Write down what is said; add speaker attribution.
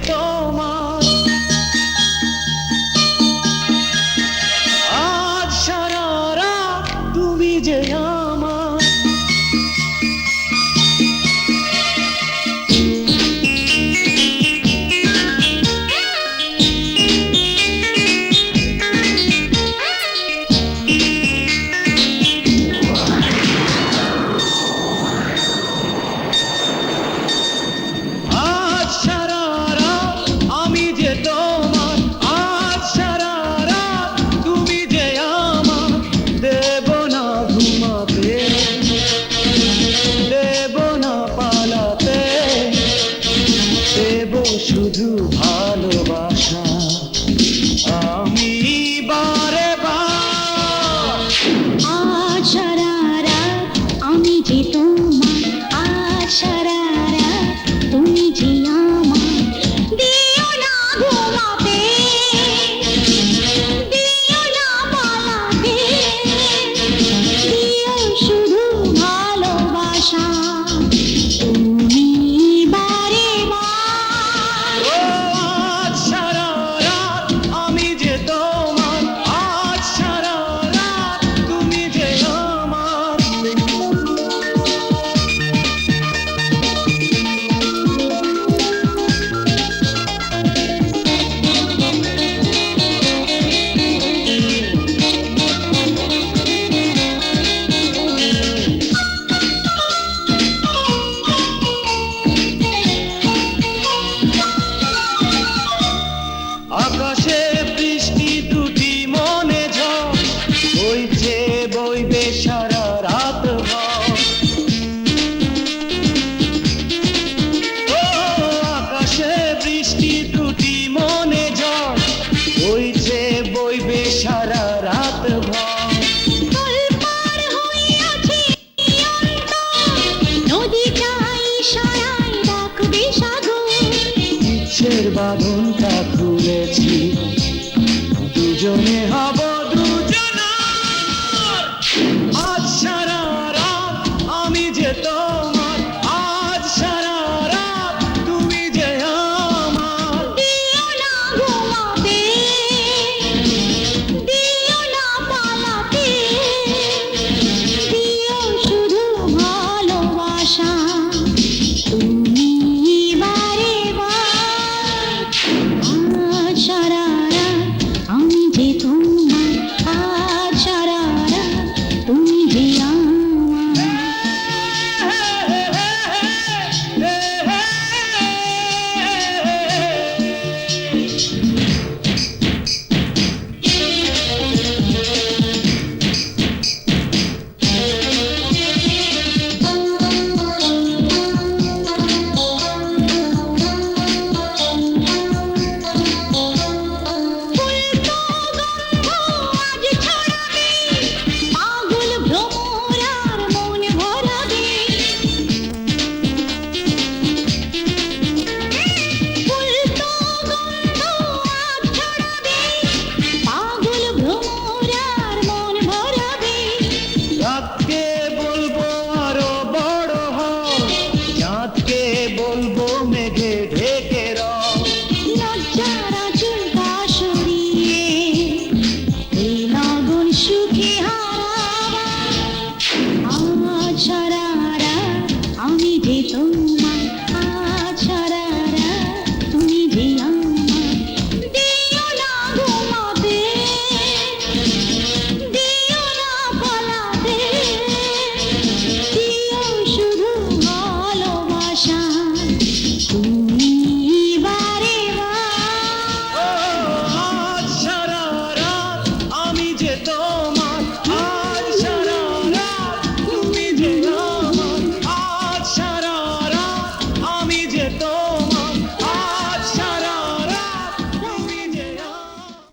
Speaker 1: তোমার, আজ সারা রাত তুমি যে আমার। আজ সারা রাত আমি যে তোমার, আজ সারা রাত তুমি যে আমার। দেব না ঘুমাতে, দেব না পালাতে, দেব শুধু ভালোবাসা আমি বারে বার।
Speaker 2: আজ সারা রাত আমি যে তোমার, আজ সারা রাত তুমি যে আমার। দিও না ঘুমাতে, দিও না পালাতে, দিও শুধু ভালোবাসা তুমি বারে বার।
Speaker 1: ও আজ সারা রাত আমি যে তোমার, আজ সারা রাত তুমি যে আমার। আকাশে বৃষ্টি দুটি মনে ঝড়, বইছে বইবে সারা রাত ভর। ও আকাশে বৃষ্টি দুটি মনে ঝড়, বইছে বইবে সারা রাত ভর।
Speaker 2: তোলপাড় হইয়াছে অন্তর, নদীটা ইশারায় ডাকবে সাগর।
Speaker 1: ইচ্ছের বাঁধন